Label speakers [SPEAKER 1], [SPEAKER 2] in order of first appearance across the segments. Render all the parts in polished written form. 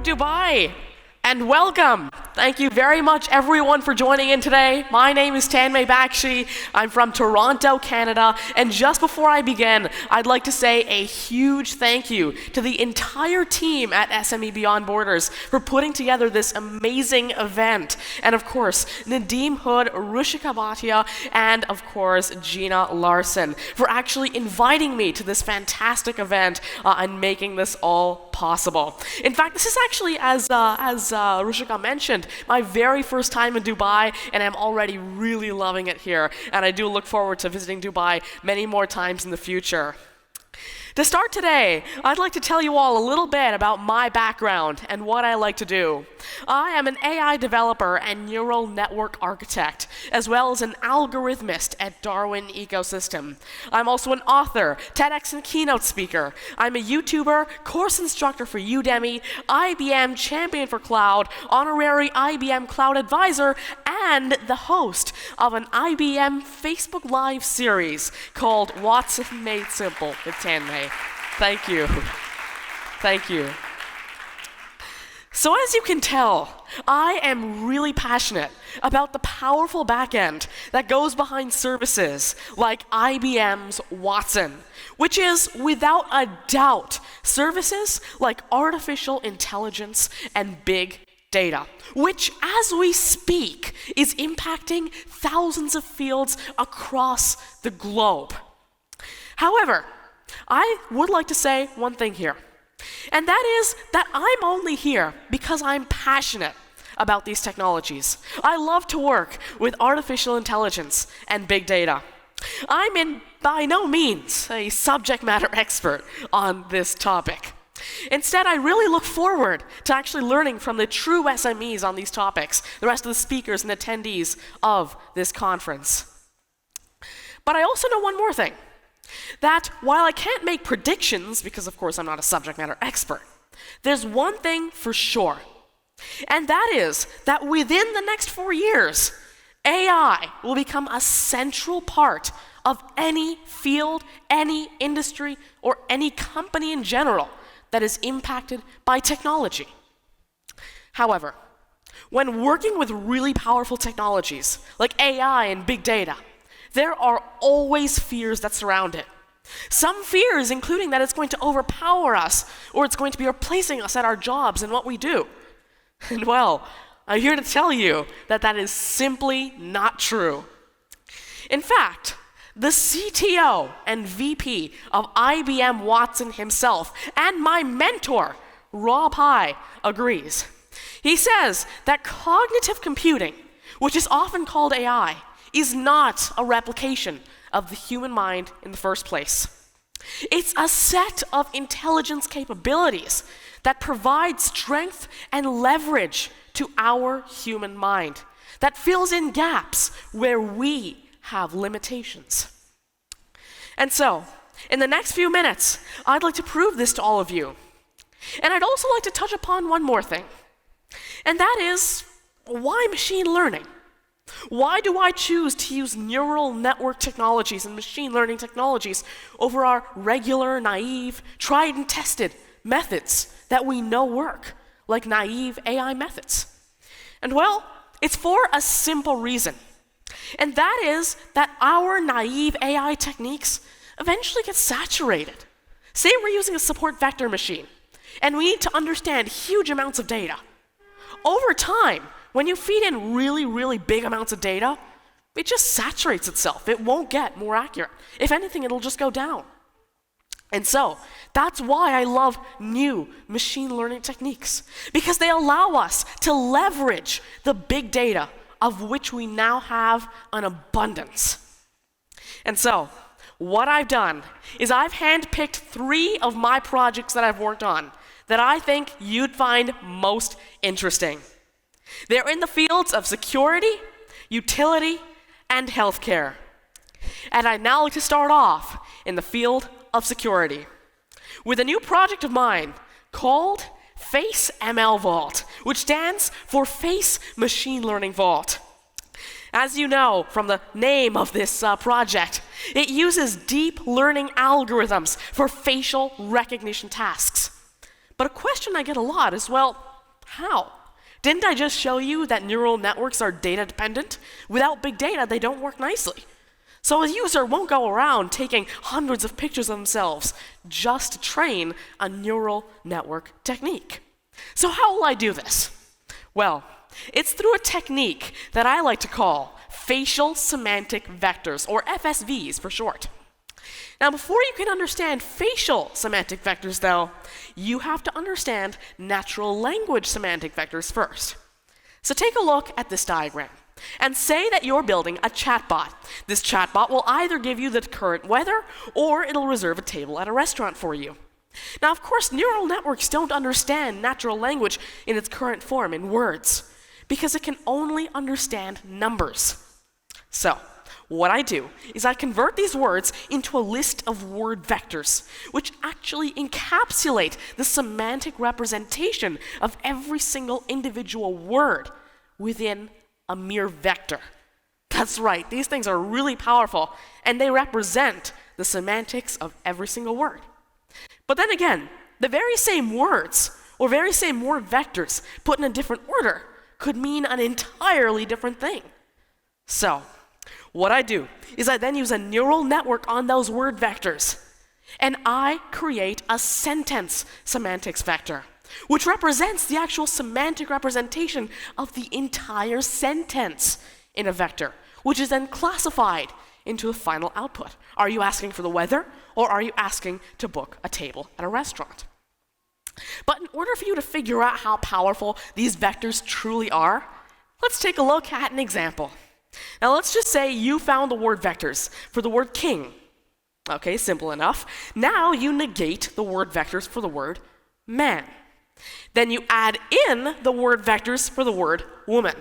[SPEAKER 1] Dubai, and welcome. Thank you very much, everyone, for joining in today. My name is Tanmay Bakshi. I'm from Toronto, Canada, and just before I begin, I'd like to say a huge thank you to the entire team at SME Beyond Borders for putting together this amazing event. And of course, Nadeem Hood, Rushika Bhatia, and of course, Gina Larson for actually inviting me to this fantastic event and making this all possible. In fact, this is actually, as Rushika mentioned, my very first time in Dubai, and I'm already really loving it here. And I do look forward to visiting Dubai many more times in the future. To start today, I'd like to tell you all a little bit about my background and what I like to do. I am an AI developer and neural network architect, as well as an algorithmist at Darwin Ecosystem. I'm also an author, TEDx and keynote speaker. I'm a YouTuber, course instructor for Udemy, IBM champion for cloud, honorary IBM cloud advisor, and the host of an IBM Facebook Live series called Watson Made Simple with Tanmay. Thank you. Thank you. So as you can tell, I am really passionate about the powerful backend that goes behind services like IBM's Watson, which is, without a doubt, services like artificial intelligence and big data, which, as we speak, is impacting thousands of fields across the globe. However, I would like to say one thing here, and that is that I'm only here because I'm passionate about these technologies. I love to work with artificial intelligence and big data. I'm by no means a subject matter expert on this topic. Instead, I really look forward to actually learning from the true SMEs on these topics, the rest of the speakers and attendees of this conference. But I also know one more thing. That while I can't make predictions, because of course I'm not a subject matter expert, there's one thing for sure, and that is that within the next 4 years, AI will become a central part of any field, any industry, or any company in general that is impacted by technology. However, when working with really powerful technologies like AI and big data, there are always fears that surround it. Some fears including that it's going to overpower us, or it's going to be replacing us at our jobs and what we do. And well, I'm here to tell you that that is simply not true. In fact, the CTO and VP of IBM Watson himself, and my mentor, Rob High, agrees. He says that cognitive computing, which is often called AI, is not a replication of the human mind in the first place. It's a set of intelligence capabilities that provide strength and leverage to our human mind, that fills in gaps where we have limitations. And so, in the next few minutes, I'd like to prove this to all of you. And I'd also like to touch upon one more thing, and that is, why machine learning? Why do I choose to use neural network technologies and machine learning technologies over our regular, naive, tried and tested methods that we know work, like naive AI methods? And well, it's for a simple reason. And that is that our naive AI techniques eventually get saturated. Say we're using a support vector machine, and we need to understand huge amounts of data. Over time, when you feed in really, really big amounts of data, it just saturates itself. It won't get more accurate. If anything, it'll just go down. And so, that's why I love new machine learning techniques, because they allow us to leverage the big data of which we now have an abundance. And so, what I've done is I've handpicked 3 of my projects that I've worked on that I think you'd find most interesting. They're in the fields of security, utility, and healthcare. And I'd now like to start off in the field of security with a new project of mine called Face ML Vault, which stands for Face Machine Learning Vault. As you know from the name of this project, it uses deep learning algorithms for facial recognition tasks. But a question I get a lot is, well, How? Didn't I just show you that neural networks are data dependent? Without big data, they don't work nicely. So a user won't go around taking hundreds of pictures of themselves just to train a neural network technique. So how will I do this? Well, it's through a technique that I like to call facial semantic vectors, or FSVs for short. Now, before you can understand facial semantic vectors, though, you have to understand natural language semantic vectors first. So take a look at this diagram, and say that you're building a chatbot. This chatbot will either give you the current weather, or it'll reserve a table at a restaurant for you. Now, of course, neural networks don't understand natural language in its current form, in words, because it can only understand numbers. So, what I do is I convert these words into a list of word vectors, which actually encapsulate the semantic representation of every single individual word within a mere vector. That's right, these things are really powerful, and they represent the semantics of every single word. But then again, the very same words, or very same word vectors, put in a different order, could mean an entirely different thing. So, what I do is I then use a neural network on those word vectors, and I create a sentence semantics vector, which represents the actual semantic representation of the entire sentence in a vector, which is then classified into the final output. Are you asking for the weather, or are you asking to book a table at a restaurant? But in order for you to figure out how powerful these vectors truly are, let's take a look at an example. Now let's just say you found the word vectors for the word king. Okay, simple enough. Now you negate the word vectors for the word man. Then you add in the word vectors for the word woman.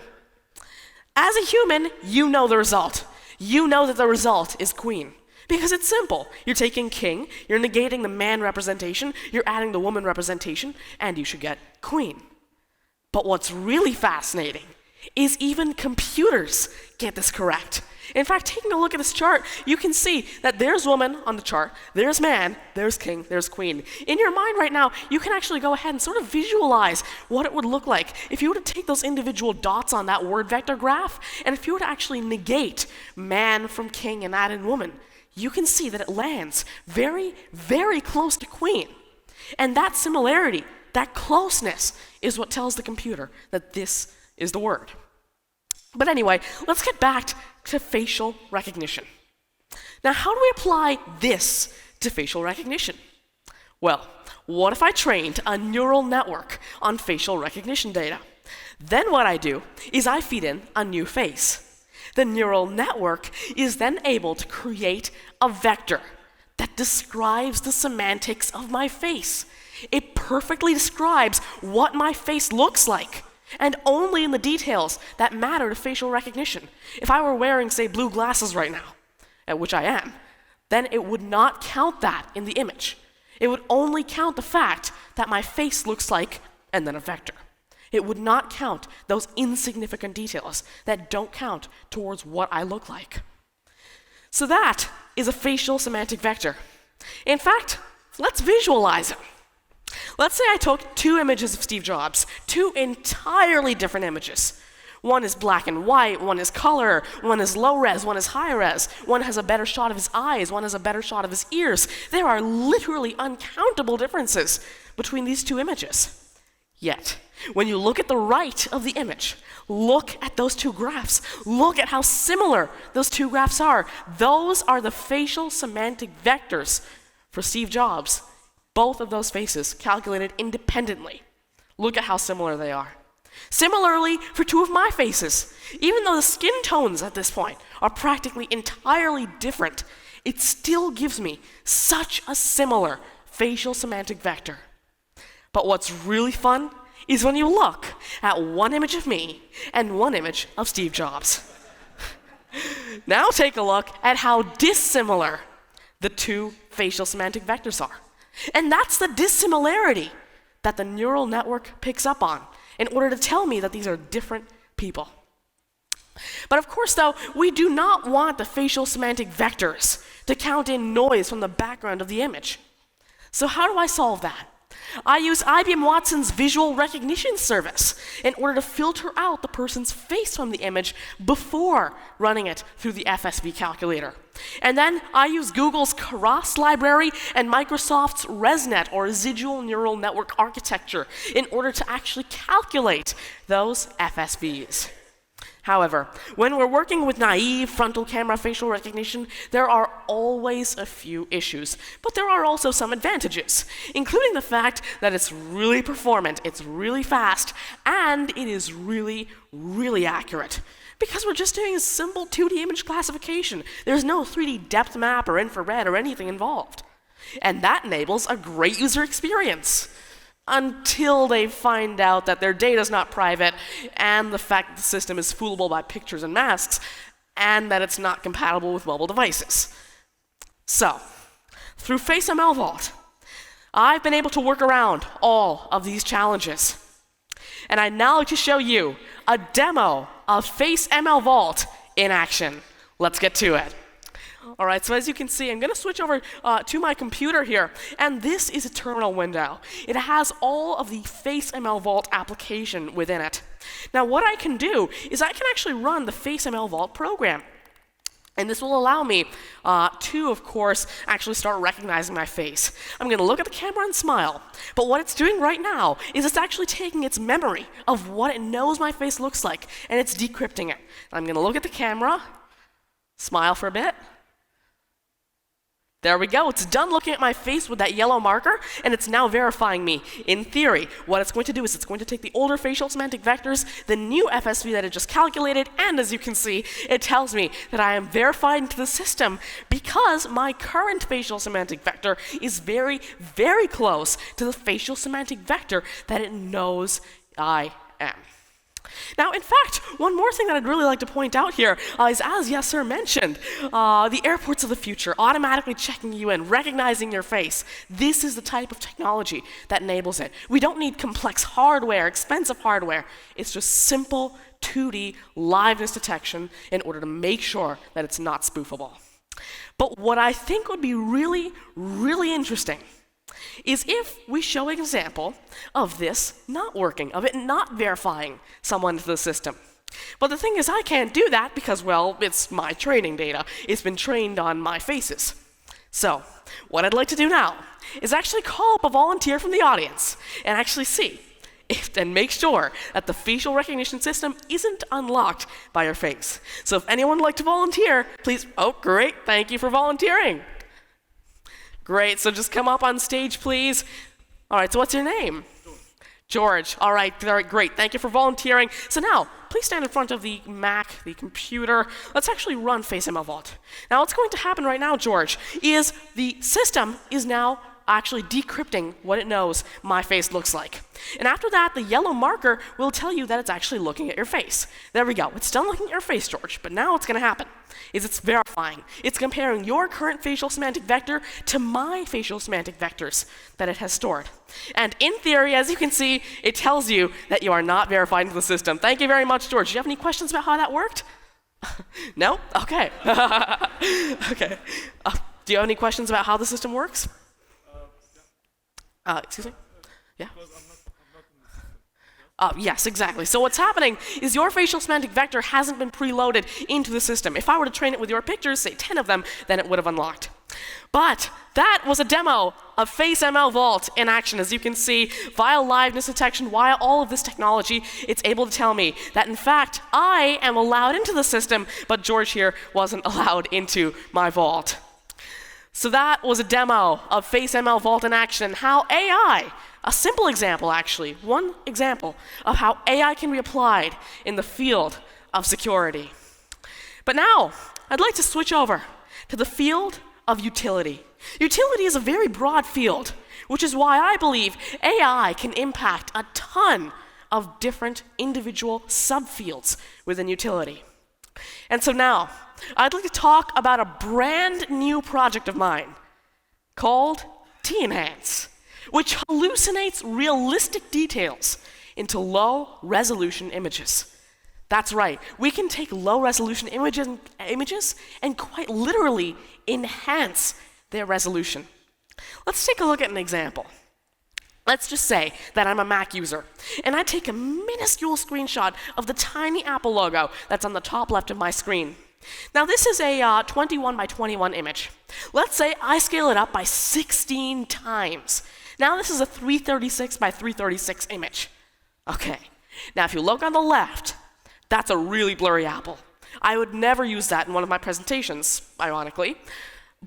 [SPEAKER 1] As a human, you know the result. You know that the result is queen. Because it's simple. You're taking king, you're negating the man representation, you're adding the woman representation, and you should get queen. But what's really fascinating is even computers get this correct. In fact, taking a look at this chart, you can see that there's woman on the chart, there's man, there's king, there's queen. In your mind right now, you can actually go ahead and sort of visualize what it would look like if you were to take those individual dots on that word vector graph, and if you were to actually negate man from king and add in woman, you can see that it lands very, very close to queen. And that similarity, that closeness, is what tells the computer that this is the word. But anyway, let's get back to facial recognition. Now, how do we apply this to facial recognition? Well, what if I trained a neural network on facial recognition data? Then what I do is I feed in a new face. The neural network is then able to create a vector that describes the semantics of my face. It perfectly describes what my face looks like, and only in the details that matter to facial recognition. If I were wearing, say, blue glasses right now, which I am, then it would not count that in the image. It would only count the fact that my face looks like, and then a vector. It would not count those insignificant details that don't count towards what I look like. So that is a facial semantic vector. In fact, let's visualize it. Let's say I took two images of Steve Jobs, two entirely different images. One is black and white, one is color, one is low res, one is high res, one has a better shot of his eyes, one has a better shot of his ears. There are literally uncountable differences between these two images. Yet, when you look at the right of the image, look at those two graphs, look at how similar those two graphs are. Those are the facial semantic vectors for Steve Jobs. Both of those faces calculated independently. Look at how similar they are. Similarly, for two of my faces, even though the skin tones at this point are practically entirely different, it still gives me such a similar facial semantic vector. But what's really fun is when you look at one image of me and one image of Steve Jobs. Now take a look at how dissimilar the two facial semantic vectors are. And that's the dissimilarity that the neural network picks up on in order to tell me that these are different people. But of course, though, we do not want the facial semantic vectors to count in noise from the background of the image. So how do I solve that? I use IBM Watson's visual recognition service in order to filter out the person's face from the image before running it through the FSV calculator. And then I use Google's Keras library and Microsoft's ResNet, or residual neural network architecture, in order to actually calculate those FSVs. However, when we're working with naive frontal camera facial recognition, there are always a few issues, but there are also some advantages, including the fact that it's really performant, it's really fast, and it is really, really accurate. Because we're just doing a simple 2D image classification. There's no 3D depth map or infrared or anything involved. And that enables a great user experience. Until they find out that their data is not private, and the fact that the system is foolable by pictures and masks, and that it's not compatible with mobile devices. So, through FaceML Vault, I've been able to work around all of these challenges. And I'd now like to show you a demo of FaceML Vault in action. Let's get to it. All right, so as you can see, I'm going to switch over to my computer here, and this is a terminal window. It has all of the FaceML Vault application within it. Now, what I can do is I can actually run the FaceML Vault program. And this will allow me to, of course, actually start recognizing my face. I'm going to look at the camera and smile. But what it's doing right now is it's actually taking its memory of what it knows my face looks like, and it's decrypting it. I'm going to look at the camera, smile for a bit. There we go. It's done looking at my face with that yellow marker, and it's now verifying me. In theory, what it's going to do is it's going to take the older facial semantic vectors, the new FSV that it just calculated, and as you can see, it tells me that I am verified into the system because my current facial semantic vector is very, very close to the facial semantic vector that it knows I am. Now, in fact, one more thing that I'd really like to point out here is, as Yasser mentioned, the airports of the future, automatically checking you in, recognizing your face. This is the type of technology that enables it. We don't need complex hardware, expensive hardware. It's just simple 2D liveness detection in order to make sure that it's not spoofable. But what I think would be really, really interesting is if we show an example of this not working, of it not verifying someone to the system. But the thing is, I can't do that because, well, it's my training data. It's been trained on my faces. So, what I'd like to do now is actually call up a volunteer from the audience and actually see if, and make sure that the facial recognition system isn't unlocked by your face. So if anyone would like to volunteer, please, oh, great, thank you for volunteering. Great, so just come up on stage, please. All right, so what's your name? George. All right, great. Thank you for volunteering. So now, please stand in front of the Mac, the computer. Let's actually run FaceML Vault. Now, what's going to happen right now, George, is the system is now actually decrypting what it knows my face looks like. And after that, the yellow marker will tell you that it's actually looking at your face. There we go. It's done looking at your face, George. But now what's going to happen is it's verifying. It's comparing your current facial semantic vector to my facial semantic vectors that it has stored. And in theory, as you can see, it tells you that you are not verified into the system. Thank you very much, George. Do you have any questions about how that worked? No? Okay. Okay. Do you have any questions about how the system works? Excuse me? Yeah? Yes, exactly. So what's happening is your facial semantic vector hasn't been preloaded into the system. If I were to train it with your pictures, say 10 of them, then it would have unlocked. But that was a demo of FaceML Vault in action. As you can see, via liveness detection, via all of this technology, it's able to tell me that, in fact, I am allowed into the system, but George here wasn't allowed into my vault. So that was a demo of FaceML Vault in action, how AI, a simple example actually, one example of how AI can be applied in the field of security. But now, I'd like to switch over to the field of utility. Utility is a very broad field, which is why I believe AI can impact a ton of different individual subfields within utility. And so now, I'd like to talk about a brand new project of mine called T-Enhance, which hallucinates realistic details into low-resolution images. That's right, we can take low-resolution images and quite literally enhance their resolution. Let's take a look at an example. Let's just say that I'm a Mac user, and I take a minuscule screenshot of the tiny Apple logo that's on the top left of my screen. Now this is a 21 by 21 image. Let's say I scale it up by 16 times. Now this is a 336 by 336 image. Okay, now if you look on the left, that's a really blurry apple. I would never use that in one of my presentations, ironically.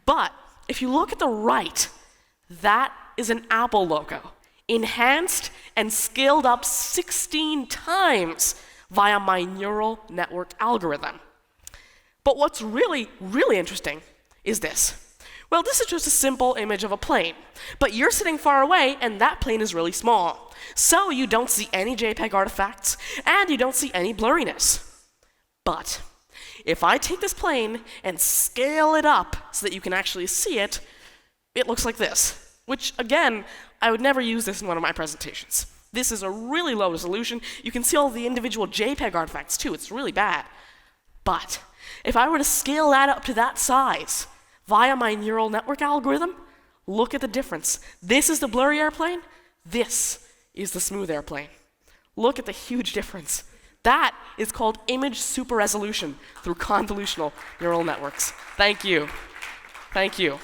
[SPEAKER 1] But if you look at the right, that is an Apple logo, enhanced and scaled up 16 times via my neural network algorithm. But what's really, really interesting is this. Well, this is just a simple image of a plane, but you're sitting far away and that plane is really small. So you don't see any JPEG artifacts and you don't see any blurriness. But if I take this plane and scale it up so that you can actually see it, it looks like this, which again, I would never use this in one of my presentations. This is a really low resolution. You can see all the individual JPEG artifacts too. It's really bad. But if I were to scale that up to that size via my neural network algorithm, look at the difference. This is the blurry airplane. This is the smooth airplane. Look at the huge difference. That is called image super resolution through convolutional neural networks. Thank you. Thank you.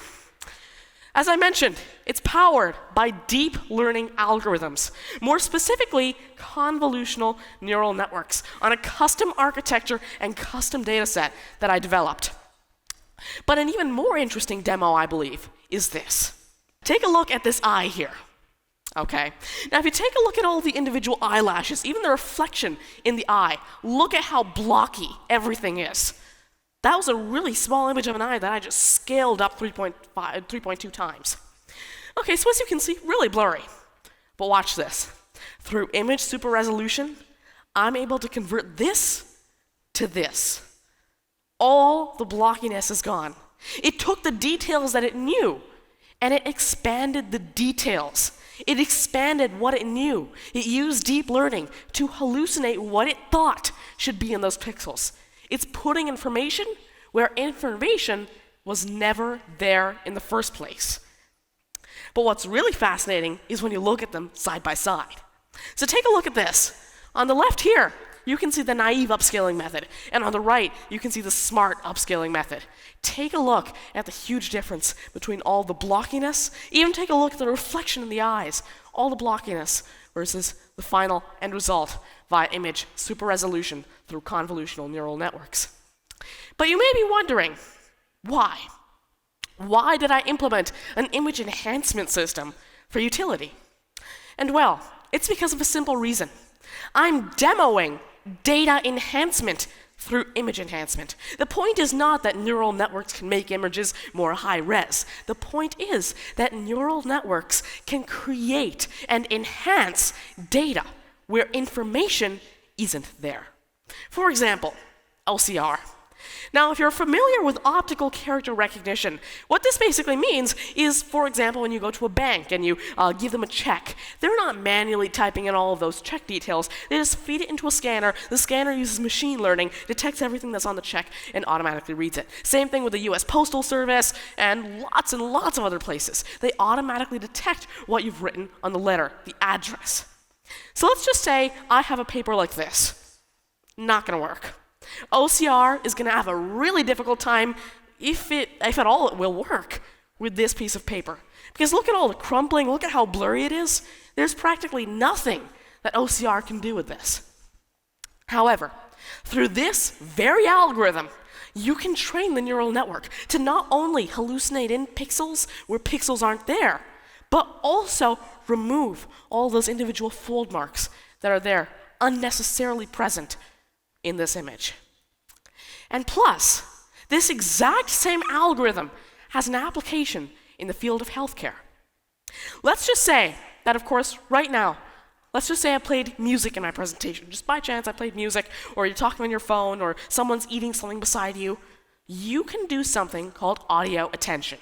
[SPEAKER 1] As I mentioned, it's powered by deep learning algorithms, more specifically convolutional neural networks, on a custom architecture and custom data set that I developed. But an even more interesting demo, I believe, is this. Take a look at this eye here. Okay. Now, if you take a look at all the individual eyelashes, even the reflection in the eye, look at how blocky everything is. That was a really small image of an eye that I just scaled up 3.2 times. Okay, so as you can see, really blurry. But watch this. Through image super resolution, I'm able to convert this to this. All the blockiness is gone. It took the details that it knew, and it expanded the details. It expanded what it knew. It used deep learning to hallucinate what it thought should be in those pixels. It's putting information where information was never there in the first place. But what's really fascinating is when you look at them side by side. So take a look at this. On the left here, you can see the naive upscaling method, and on the right, you can see the smart upscaling method. Take a look at the huge difference between all the blockiness, even take a look at the reflection in the eyes, all the blockiness versus the final end result via image super resolution through convolutional neural networks. But you may be wondering, why? Why did I implement an image enhancement system for utility? And well, it's because of a simple reason. I'm demoing data enhancement through image enhancement. The point is not that neural networks can make images more high res. The point is that neural networks can create and enhance data where information isn't there. For example, OCR. Now, if you're familiar with optical character recognition, what this basically means is, for example, when you go to a bank and you give them a check, they're not manually typing in all of those check details. They just feed it into a scanner. The scanner uses machine learning, detects everything that's on the check, and automatically reads it. Same thing with the US Postal Service and lots of other places. They automatically detect what you've written on the letter, the address. So let's just say I have a paper like this. Not going to work. OCR is going to have a really difficult time, if at all it will work, with this piece of paper. Because look at all the crumpling, look at how blurry it is. There's practically nothing that OCR can do with this. However, through this very algorithm, you can train the neural network to not only hallucinate in pixels where pixels aren't there, but also remove all those individual fold marks that are there, unnecessarily present in this image. And plus, this exact same algorithm has an application in the field of healthcare. Let's just say that, of course, right now, let's just say I played music in my presentation. Just by chance, I played music, or you're talking on your phone, or someone's eating something beside you. You can do something called audio attention.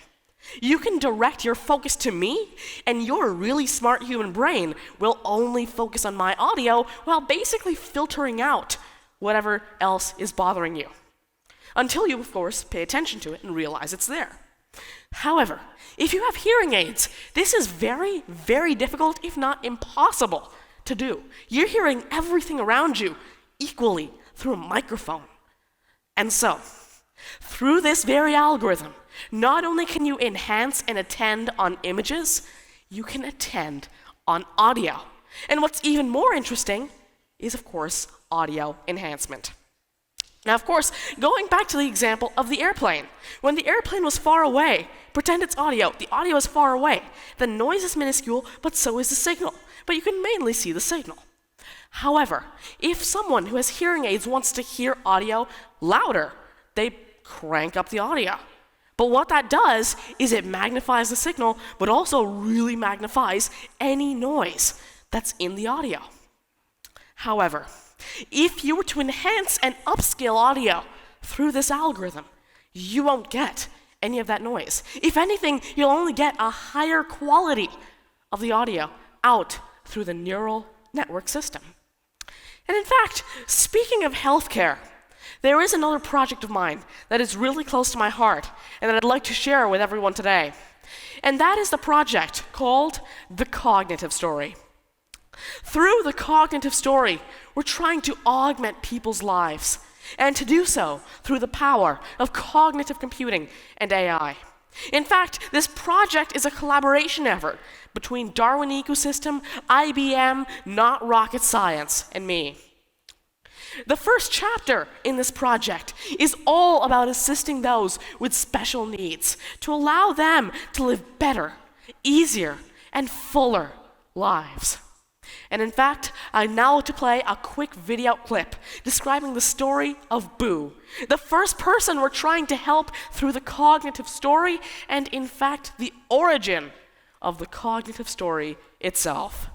[SPEAKER 1] You can direct your focus to me, and your really smart human brain will only focus on my audio while basically filtering out whatever else is bothering you. Until you, of course, pay attention to it and realize it's there. However, if you have hearing aids, this is very, very difficult, if not impossible, to do. You're hearing everything around you equally through a microphone. And so, through this very algorithm, not only can you enhance and attend on images, you can attend on audio. And what's even more interesting is, of course, audio enhancement. Now, of course, going back to the example of the airplane. When the airplane was far away, pretend it's audio. The audio is far away. The noise is minuscule, but so is the signal. But you can mainly see the signal. However, if someone who has hearing aids wants to hear audio louder, they crank up the audio. But what that does is it magnifies the signal, but also really magnifies any noise that's in the audio. However, if you were to enhance and upscale audio through this algorithm, you won't get any of that noise. If anything, you'll only get a higher quality of the audio out through the neural network system. And in fact, speaking of healthcare, there is another project of mine that is really close to my heart and that I'd like to share with everyone today. And that is the project called The Cognitive Story. Through the cognitive story, we're trying to augment people's lives, and to do so through the power of cognitive computing and AI. In fact, this project is a collaboration effort between Darwin Ecosystem, IBM, Not Rocket Science, and me. The first chapter in this project is all about assisting those with special needs to allow them to live better, easier, and fuller lives. And in fact, I'd now like to play a quick video clip describing the story of Boo, the first person we're trying to help through the cognitive story, and in fact, the origin of the cognitive story itself.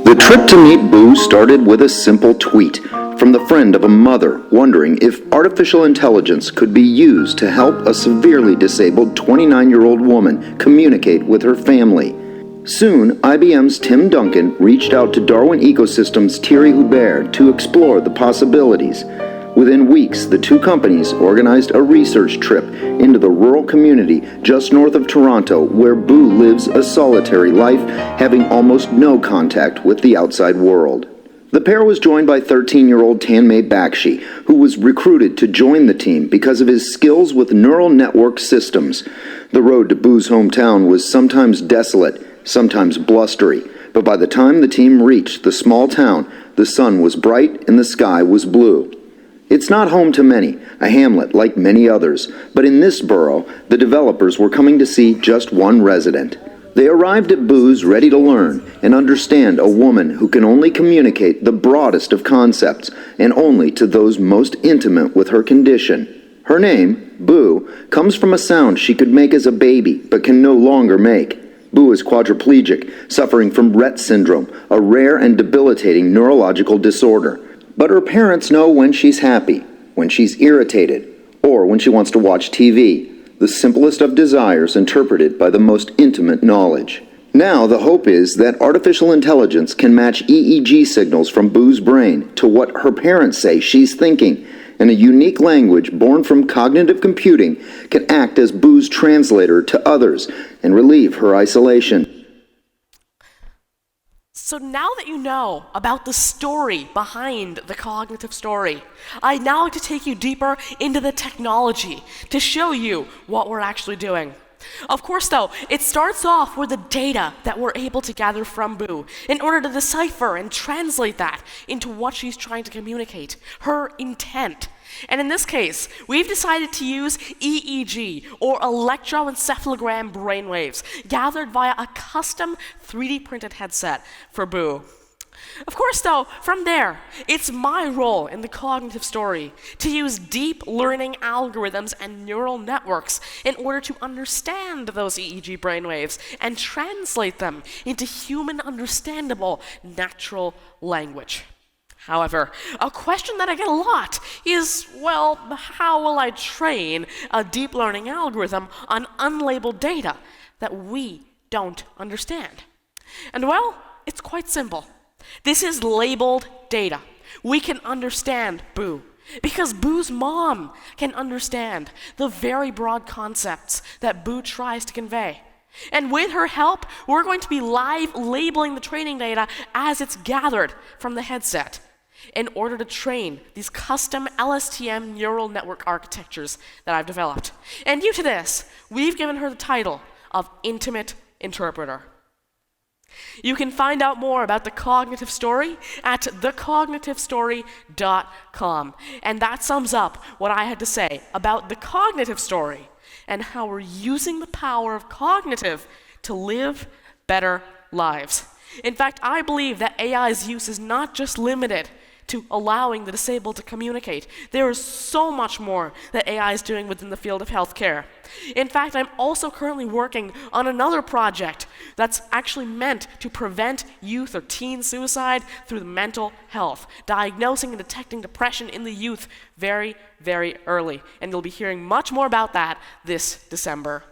[SPEAKER 2] The trip to meet Boo started with a simple tweet from the friend of a mother wondering if artificial intelligence could be used to help a severely disabled 29-year-old woman communicate with her family. Soon, IBM's Tim Duncan reached out to Darwin Ecosystem's Thierry Hubert to explore the possibilities. Within weeks, the two companies organized a research trip into the rural community just north of Toronto, where Boo lives a solitary life, having almost no contact with the outside world. The pair was joined by 13-year-old Tanmay Bakshi, who was recruited to join the team because of his skills with neural network systems. The road to Boo's hometown was sometimes desolate, sometimes blustery, but by the time the team reached the small town, the sun was bright and the sky was blue. It's not home to many, a hamlet like many others, but in this borough, the developers were coming to see just one resident. They arrived at Boo's ready to learn and understand a woman who can only communicate the broadest of concepts and only to those most intimate with her condition. Her name, Boo, comes from a sound she could make as a baby but can no longer make. Boo is quadriplegic, suffering from Rett syndrome, a rare and debilitating neurological disorder. But her parents know when she's happy, when she's irritated, or when she wants to watch TV, the simplest of desires interpreted by the most intimate knowledge. Now the hope is that artificial intelligence can match EEG signals from Boo's brain to what her parents say she's thinking, and a unique language born from cognitive computing can act as Boo's translator to others and relieve her isolation.
[SPEAKER 1] So now that you know about the story behind the cognitive story, I'd now like to take you deeper into the technology to show you what we're actually doing. Of course, though, it starts off with the data that we're able to gather from Boo in order to decipher and translate that into what she's trying to communicate, her intent. And in this case, we've decided to use EEG, or electroencephalogram brainwaves, gathered via a custom 3D printed headset for Boo. Of course, though, from there, it's my role in the cognitive story to use deep learning algorithms and neural networks in order to understand those EEG brainwaves and translate them into human understandable natural language. However, a question that I get a lot is, well, how will I train a deep learning algorithm on unlabeled data that we don't understand? And well, it's quite simple. This is labeled data. We can understand Boo because Boo's mom can understand the very broad concepts that Boo tries to convey. And with her help, we're going to be live labeling the training data as it's gathered from the headset in order to train these custom LSTM neural network architectures that I've developed. And due to this, we've given her the title of Intimate Interpreter. You can find out more about the cognitive story at thecognitivstory.com. And that sums up what I had to say about the cognitive story and how we're using the power of cognitive to live better lives. In fact, I believe that AI's use is not just limited to allowing the disabled to communicate. There is so much more that AI is doing within the field of healthcare. In fact, I'm also currently working on another project that's actually meant to prevent youth or teen suicide through mental health, diagnosing and detecting depression in the youth very, very early. And you'll be hearing much more about that this December.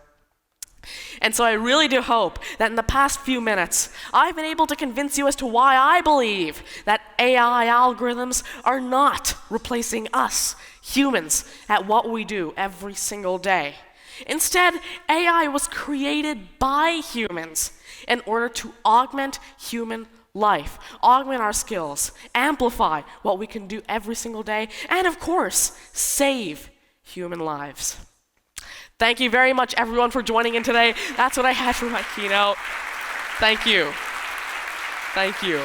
[SPEAKER 1] And so I really do hope that in the past few minutes, I've been able to convince you as to why I believe that AI algorithms are not replacing us, humans, at what we do every single day. Instead, AI was created by humans in order to augment human life, augment our skills, amplify what we can do every single day, and of course, save human lives. Thank you very much, everyone, for joining in today. That's what I had for my keynote. Thank you. Thank you.